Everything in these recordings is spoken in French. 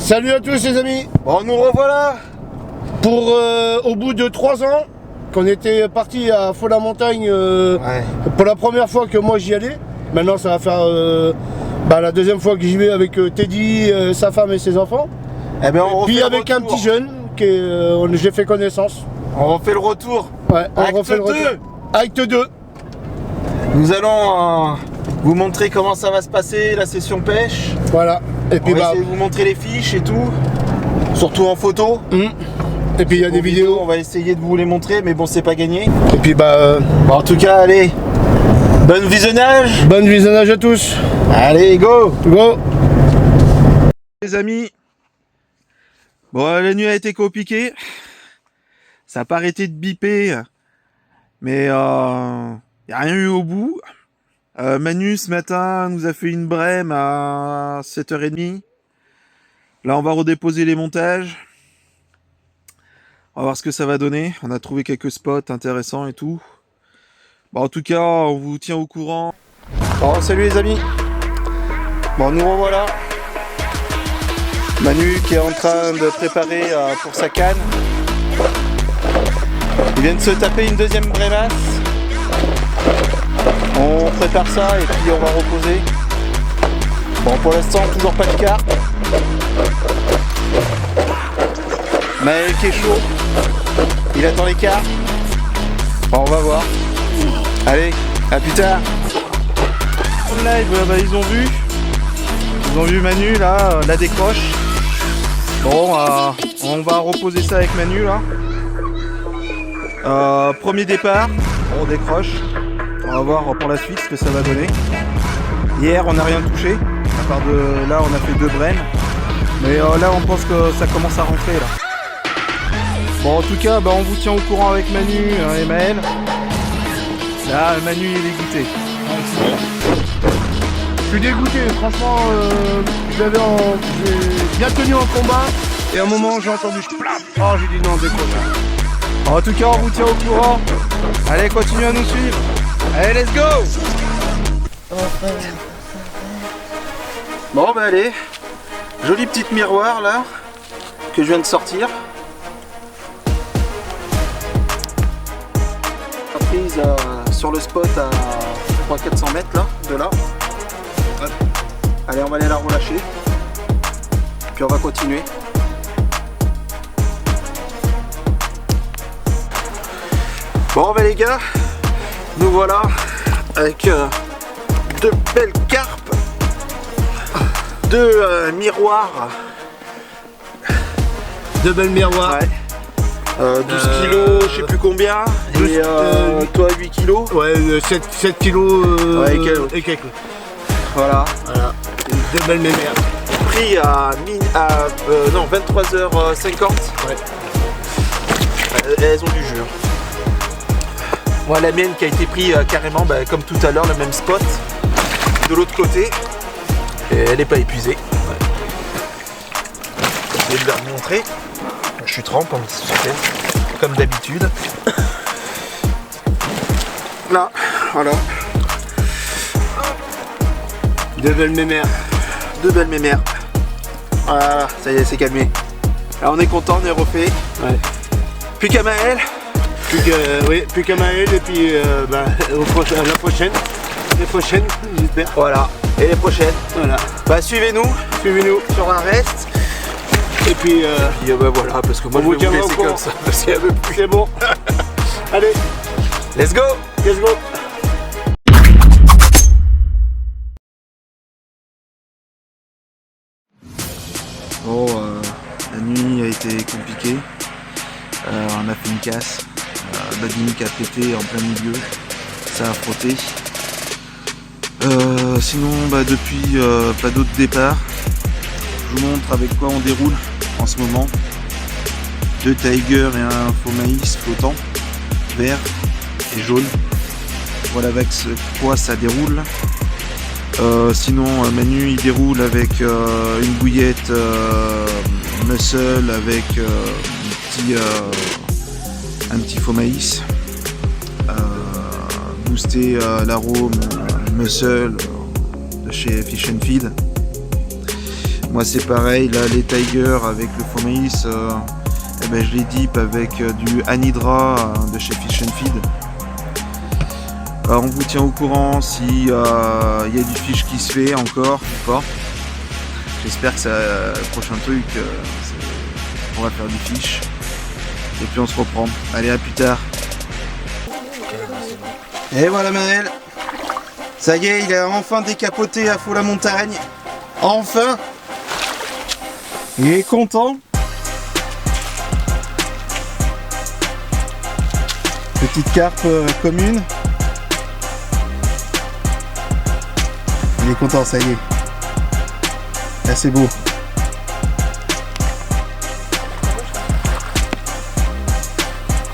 Salut à tous les amis. Bon, nous revoilà Pour au bout de 3 ans qu'on était parti à Faux-la-Montagne pour la première fois que moi j'y allais. Maintenant ça va faire la deuxième fois que j'y vais avec Teddy, sa femme et ses enfants. Eh bien, on puis avec un petit jeune j'ai fait connaissance. On refait le retour. Ouais, on refait le retour. Acte 2. Nous allons vous montrer comment ça va se passer, la session pêche. Voilà. Et puis on va essayer de vous montrer les fiches et tout. Surtout en photo. Et puis il y a des vidéos. On va essayer de vous les montrer, mais bon, c'est pas gagné. Et puis bon, en tout cas, allez. Bon visionnage. Bon visionnage à tous. Allez, go. Go. Les amis. Bon, la nuit a été compliquée. Ça n'a pas arrêté de biper. Mais il n'y a rien eu au bout. Manu ce matin nous a fait une brème à 7h30. Là on va redéposer les montages. On va voir ce que ça va donner. On a trouvé quelques spots intéressants et tout. Bon, en tout cas on vous tient au courant. Bon, salut les amis. Bon, nous revoilà. Manu qui est en train de préparer pour sa canne. Il vient de se taper une deuxième brémasse. On prépare ça et puis on va reposer. Bon, pour l'instant toujours pas de carte. Maël qui est chaud. Il attend les cartes. Bon, on va voir. Allez, à plus tard. Live, ils ont vu. Ils ont vu Manu là, la décroche. Bon, on va reposer ça avec Manu là. Premier départ, on décroche. On va voir pour la suite ce que ça va donner. Hier on n'a rien touché, à part de là on a fait 2 brèmes. Mais là on pense que ça commence à rentrer là. Bon, en tout cas on vous tient au courant avec Manu et Maël. Là Manu il est dégoûté. Je suis dégoûté, franchement j'ai bien tenu en combat et à un moment j'ai entendu j'ai dit non, décroche. En tout cas on vous tient au courant. Allez, continuez à nous suivre. Allez, let's go. Bon, allez. Joli petit miroir là que je viens de sortir. Prise sur le spot à 300-400 mètres là, de là. Allez, on va aller la relâcher. Puis on va continuer. Bon, les gars, nous voilà avec 2 belles carpes, 2 miroirs. 2 belles miroirs. Ouais. 12 kilos, je sais plus combien. 12, et toi 8 kilos. Ouais, 7 kilos et quelques. Voilà. 2 belles mémères. Prix à 23h50. Ouais. Elles ont du jus. Moi, la mienne qui a été prise carrément comme tout à l'heure, le même spot de l'autre côté, et elle n'est pas épuisée. Ouais. Je vais vous montrer. Je suis trempe comme d'habitude. Là, voilà. 2 belles mémères. 2 belles mémères. Voilà, ça y est, c'est calmé. Là, on est content, on est refait. Ouais. Plus qu'à Maël. Plus qu'à Maël et puis la prochaine. Les prochaines, j'espère. Voilà, et les prochaines. Voilà. Suivez-nous sur un reste. Et puis voilà, parce que moi je vais vous laisser comme ça. C'est bon. Allez, let's go. Let's go. Bon, la nuit a été compliquée. On a fait une casse. La dynamique a pété en plein milieu. Ça a frotté. Sinon, depuis, pas d'autres départs. Je vous montre avec quoi on déroule en ce moment. 2 Tiger et un faux maïs flottant, vert et jaune. Voilà avec quoi ça déroule. Sinon Manu il déroule avec une bouillette muscle avec un petit faux maïs boosté l'arôme muscle de chez Fish and Feed. Moi c'est pareil, là les Tiger avec le faux maïs, eh ben, je les dip avec du anhydra de chez Fish and Feed. On vous tient au courant si y a du fish qui se fait encore ou pas. J'espère que ça, le prochain truc, on va faire du fish. Et puis on se reprend. Allez, à plus tard. Et voilà Maël. Ça y est, il a enfin décapoté à fond la montagne. Enfin. Il est content. Petite carpe commune. Il est content, ça y est. Là c'est beau.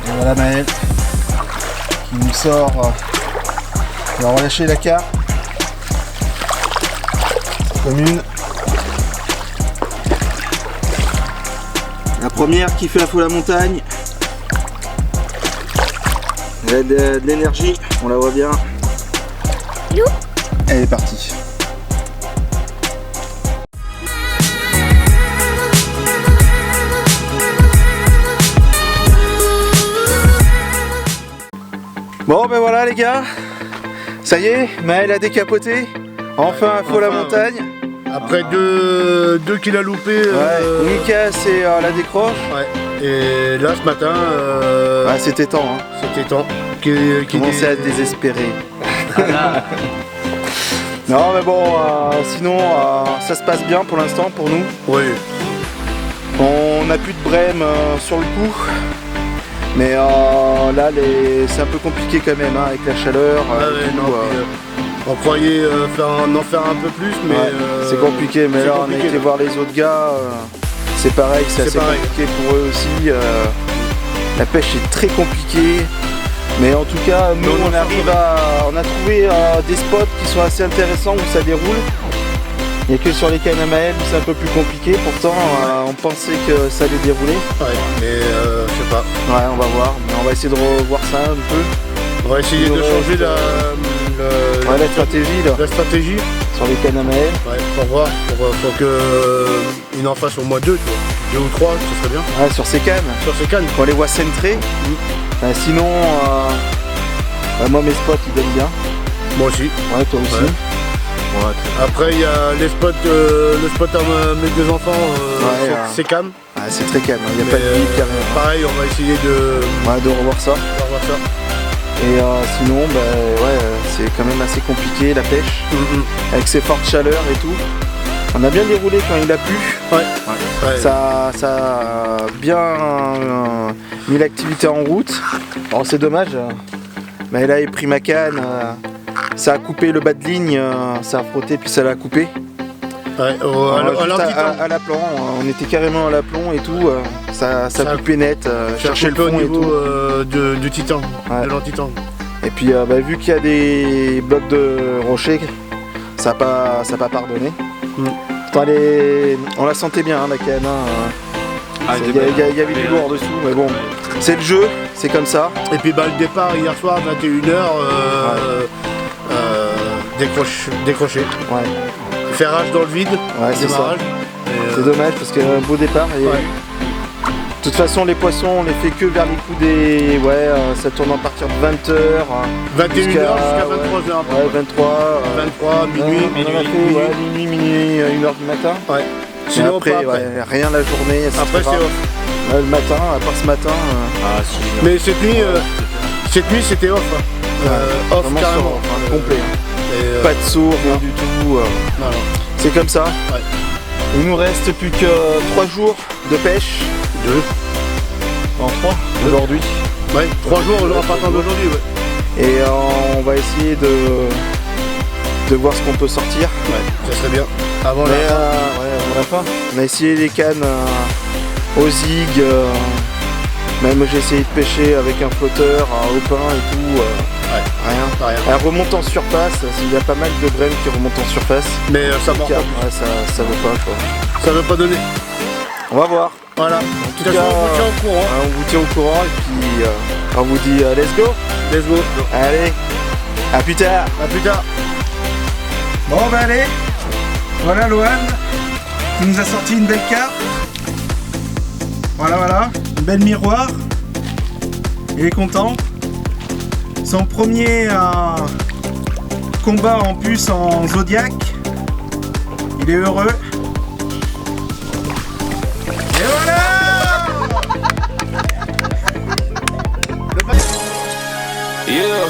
Et voilà Maël qui nous sort. On va relâcher la carpe commune. La première qui fait la foule à montagne. Elle a de l'énergie, on la voit bien. Elle est partie. Bon ben voilà les gars, ça y est, Maël a décapoté, enfin à faux la montagne. Après deux qu'il a loupé. Mika c'est la décroche. Ouais. Et là ce matin. C'était temps. Hein. C'était temps. Qui commençait à désespérer. Non mais bon, sinon ça se passe bien pour l'instant pour nous. Oui. On n'a plus de brème sur le coup. Mais là c'est un peu compliqué quand même hein, avec la chaleur. On croyait en faire un peu plus mais c'est compliqué, mais là on a été voir les autres gars, c'est pareil, c'est assez compliqué pour eux aussi. La pêche est très compliquée. Mais en tout cas, nous on a trouvé des spots qui sont assez intéressants où ça déroule. Il n'y a que sur les cannes à Maël où c'est un peu plus compliqué, pourtant on pensait que ça allait dérouler. Ouais, mais je sais pas. Ouais, on va voir, mais on va essayer de revoir ça un peu. On va essayer de changer la stratégie là. La stratégie sur les cannes à Maël. Ouais, pour voir, pour qu'il en fasse au moins deux, tu vois. 2 ou 3, ce serait bien. Ouais, sur ces cannes. Sur ces cannes. On les voit centrés. Sinon, moi mes spots ils donnent bien. Moi aussi. Ouais, toi aussi. Ouais. Ouais, après il y a les spots, le spot à mes deux enfants, c'est calme. C'est très calme, il n'y a pas de vie carrément. Pareil, on va essayer de revoir ça. Et sinon, c'est quand même assez compliqué la pêche, avec ces fortes chaleurs et tout. On a bien déroulé quand il a plu. Ouais. Ça a bien mis l'activité en route. Alors c'est dommage, mais là il a pris ma canne. Ça a coupé le bas de ligne, ça a frotté puis ça l'a coupé. Ouais, à l'aplomb, on était carrément à l'aplomb et tout, ça a coupé net, chercher le fond au niveau et tout. du titan, de l'antitan. Et puis vu qu'il y a des blocs de rochers, ça n'a pas pardonné. Pourtant, on la sentait bien la canne, il y avait du lourd en dessous, mais bon, c'est le jeu, c'est comme ça. Et puis le départ hier soir, 21h, décroché. Ouais. Ferrage dans le vide, c'est ça. C'est dommage parce qu'il y a un beau départ. Et de toute façon, les poissons, on les fait que vers les coups des. Ça tourne à partir de 20h. 21h jusqu'à 23h. Ouais, 23, minuit. On en a fait minuit, 1h du matin. Ouais. Sinon, après, rien la journée. Après, c'est off. Le matin, à part ce matin. Mais cette nuit, c'était off. Off carrément. Complet. Pas de saut, rien du tout. C'est comme ça. Ouais. Il nous reste plus que 3 jours de pêche. 2. En 3 aujourd'hui. Ouais, 3 jours à partir d'aujourd'hui. Ouais. Et on va essayer de voir ce qu'on peut sortir. Ouais, ça serait bien. Avant la fin. On a essayé les cannes au zig. Même j'ai essayé de pêcher avec un flotteur, au pain et tout. Rien. Elle remonte en surface, il y a pas mal de brèmes qui remontent en surface. Mais ça mord pas. Ça veut pas quoi. Ça veut pas donner. On va voir. Voilà. En tout cas, on vous tient au courant et puis on vous dit let's go. Let's go. Allez, à plus tard. À plus tard. Bon allez, voilà Lohan. qui nous a sorti une belle carte. Voilà, une belle miroir. Il est content. Son premier combat en plus en Zodiac. Il est heureux. Et voilà! Yeah,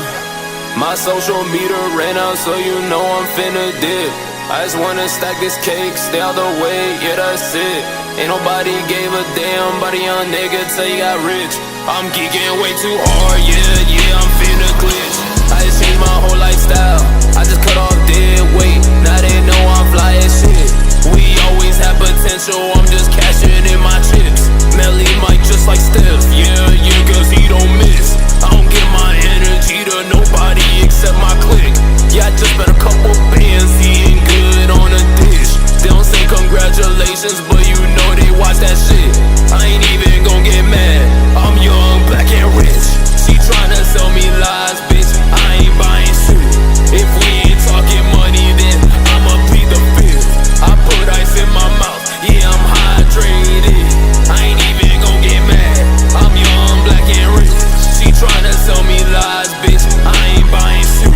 my social meter ran out, so you know I'm finna dip. I just wanna stack this cake, stay out the way, yeah that's it. Ain't nobody gave a damn, but a young nigga till you got rich. I'm geeking way too hard, yeah, I'm finna glitch. I just changed my whole lifestyle, I just cut off dead weight. Now they know I'm fly as shit. We always have potential, I'm just cashing in my chips. Melly Mike just like Steph, yeah, cause he don't miss. I don't give my energy to nobody except my clique. Yeah, I just spent a couple bands eating good on a dish. They don't say congratulations, but you know they watch that shit. I ain't even gon' get mad, I'm young, black and rich. She tryna sell me lies, bitch, I ain't buying shit. If we ain't talking money, then I'ma plead the fifth. I put ice in my mouth, yeah, I'm hydrated. I ain't even gon' get mad, I'm young, black and rich. She tryna sell me lies, bitch, I ain't buying shit.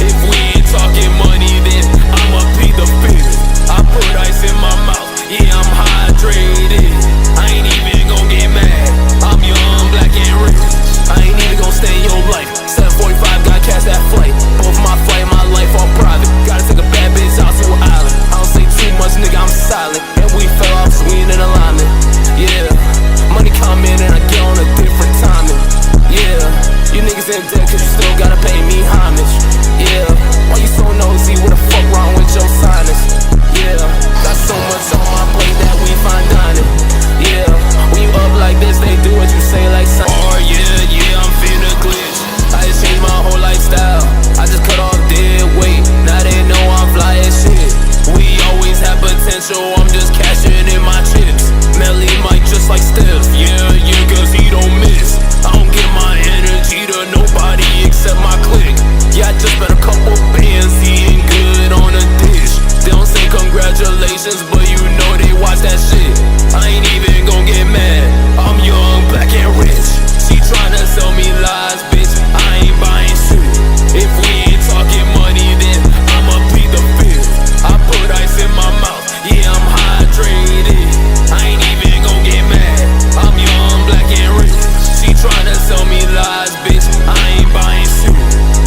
If we ain't talking money, then I'ma plead the fifth. I put ice in my mouth, yeah, I'm hydrated. I ain't even gon' get mad, I'm young, black and rich. I ain't even gon' stay in your life. 745, gotta catch that flight. Both my flight, my life all private. Gotta take a bad bitch out to an island. I don't say too much, nigga, I'm silent. And we fell off, so we ain't in alignment. Yeah, money come in and I get on a different timing. Yeah, you niggas in debt cause you still gotta pay me homage. Yeah, why you so nosy? What the fuck wrong with your sinus? Yeah, got so much on my plate that we fine dining. Yeah, when you up like this, they do what you say like son. Oh yeah, I'm finna glitch. I just changed my whole lifestyle, I just cut off dead weight. Now they know I'm fly as shit. We always have potential, I'm just cashing in my chips. Melly Mike just like Steph, yeah, cause he don't miss. I don't give my energy to nobody except my clique. Yeah, I just spent a couple bands eating good on a dish. They don't say congratulations, but you know they watch that shit. I ain't even gon' get mad, I'm young, black and rich. She tryna sell me lies, bitch, I ain't buying shit. If we ain't talking money, then I'ma plead the fifth. I put ice in my mouth, yeah, I'm hydrated. I ain't even gon' get mad, I'm young, black and rich. She tryna sell me lies, bitch, I ain't buying shit.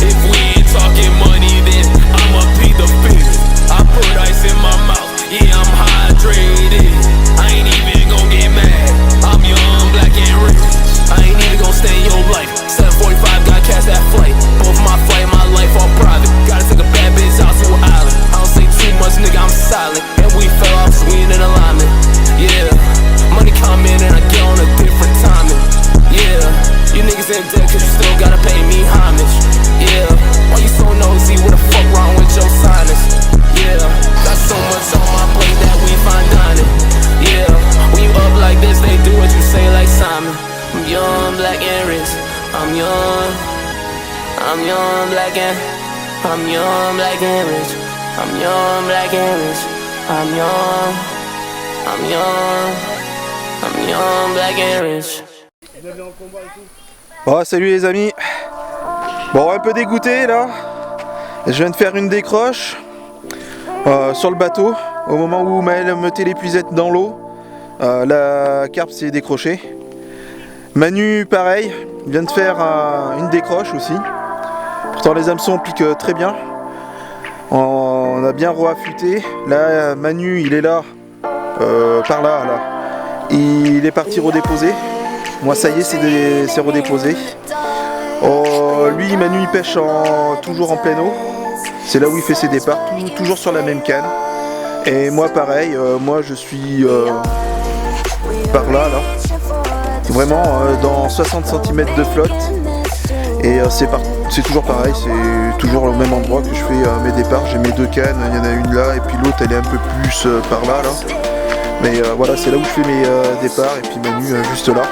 If we ain't talking money, then I'ma plead the fifth. I put ice in my mouth, yeah, I'm hydrated. I ain't even gon' get mad, I'm young, black and rich. I ain't even gon' stay in your life. 745, gotta catch that flight. Both my flight, my life all private. Gotta take a bad bitch out to an island. I don't say too much, nigga, I'm silent. And we fell off, so we ain't in alignment. Yeah, money come in and I get on a different timing. Yeah, you niggas in debt cause you still gotta pay me homage. Yeah, why you so nosy? What the fuck wrong with your sinus? Yeah, got so much on my plate that we fine dining. Yeah, when you up like this, they do what you say like Simon. I'm young, black and rich. I'm young, black and I'm young, black and rich. I'm young, black and rich. I'm young, black and rich. Bon, salut les amis. Bon, un peu dégoûté là. Je viens de faire une décroche sur le bateau. Au moment où Maël mettait l'épuisette dans l'eau, la carpe s'est décrochée. Manu, pareil, il vient de faire une décroche aussi. Pourtant les hameçons piquent très bien. On a bien re-affûté. Là, Manu, il est là, par là. Il est parti redéposer. Moi, ça y est, c'est redéposé. Lui, Manu, il pêche toujours en pleine eau. C'est là où il fait ses départs, toujours sur la même canne. Et moi, pareil, moi je suis par là. Vraiment dans 60 cm de flotte. Et c'est toujours pareil, c'est toujours au même endroit que je fais mes départs. J'ai mes deux cannes, il y en a une là et puis l'autre elle est un peu plus par là. Mais voilà, c'est là où je fais mes départs et puis Manu juste là.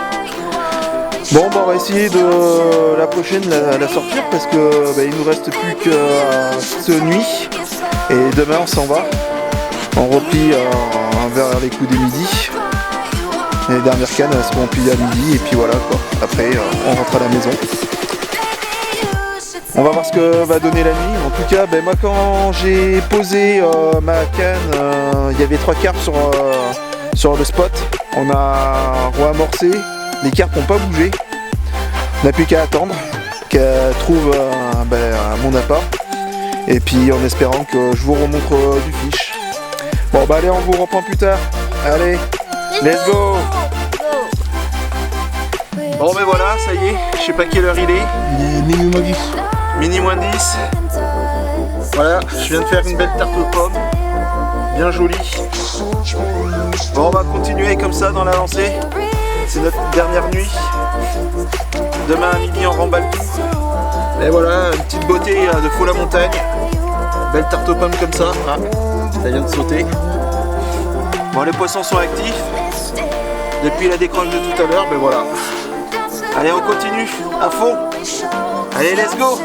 Bon, bah, on va essayer de la prochaine la sortir parce que il nous reste plus que cette nuit et demain on s'en va. On replie vers les coups des midi. Et les dernières cannes elles seront pliées à midi et puis voilà quoi. Après on rentre à la maison. On va voir ce que va donner la nuit. En tout cas, moi quand j'ai posé ma canne, il y avait 3 carpes sur le spot. On a re-amorcé. Les carpes n'ont pas bougé. On n'a plus qu'à attendre qu'elles trouvent mon appât. Et puis en espérant que je vous remontre du fiche. Bon allez, on vous reprend plus tard. Allez, let's go. Bon voilà, ça y est, je sais pas quelle heure il est. Il est minuit moins 10. Minuit moins 10. Voilà, je viens de faire une belle tarte aux pommes. Bien jolie. Bon, on va continuer comme ça dans la lancée. C'est notre dernière nuit. Demain à midi on remballe tout. Et voilà, une petite beauté de faux la montagne. Belle tarte aux pommes comme ça. Ah, ça vient de sauter. Bon, les poissons sont actifs. Depuis la décroche de tout à l'heure, voilà. Allez, on continue à fond. Allez, let's go.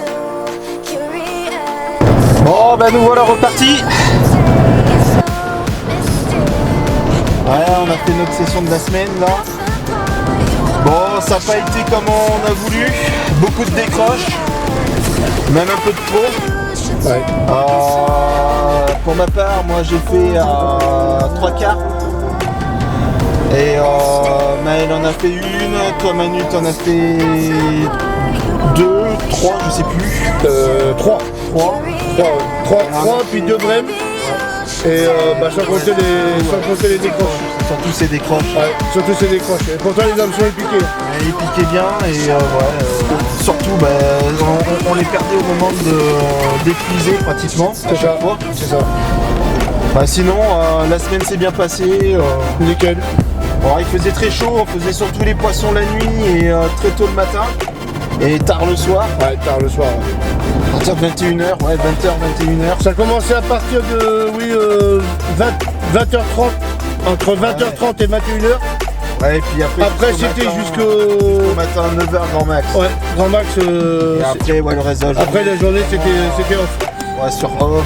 Bon, nous voilà repartis. Voilà, on a fait notre session de la semaine là. Bon, ça n'a pas été comme on a voulu. Beaucoup de décroches, même un peu de trop. Ouais. Pour ma part, moi j'ai fait 3 carpes. Et Maël en a fait une, toi Manu t'en as fait 2, 3, je sais plus. 3. 3, Puis 2 brèmes. Et sans compter les décroches. Surtout ces décroches. Ouais, surtout ces décroches. Et pourtant les hameçons ils piquaient. Ils piquaient bien et surtout on les perdait au moment d'épuiser pratiquement. C'est ça. C'est ça. Sinon la semaine s'est bien passée. Nickel. Bon, il faisait très chaud, on faisait surtout les poissons la nuit et très tôt le matin. Et tard le soir. Ouais, tard le soir. À partir de 21h, 20h, 21h. Ça commençait à partir de 20h30, entre 20h30 et 21h. Ouais, et puis après c'était jusqu'au matin 9h grand max. Ouais, grand max. Et après le reste de la journée. Après la journée c'était off. Ouais, sur off.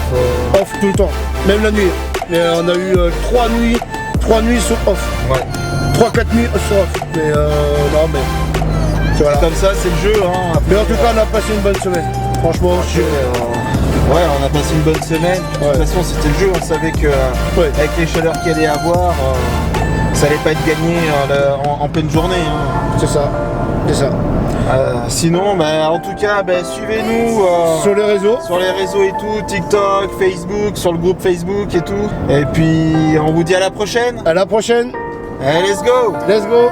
Off tout le temps, même la nuit. Mais on a eu 3 nuits sur off. Ouais. 3-4 nuits sur off. Mais non mais. Voilà. Comme ça c'est le jeu hein. Mais en tout cas on a passé une bonne semaine. Franchement, ouais, on a passé une bonne semaine. De toute façon, c'était le jeu. On savait que avec les chaleurs qu'il allait avoir, ça allait pas être gagné en pleine journée. Hein. C'est ça. Sinon, en tout cas, suivez-nous sur les réseaux. Sur les réseaux et tout, TikTok, Facebook, sur le groupe Facebook et tout. Et puis, on vous dit à la prochaine. À la prochaine. Allez, let's go. Let's go.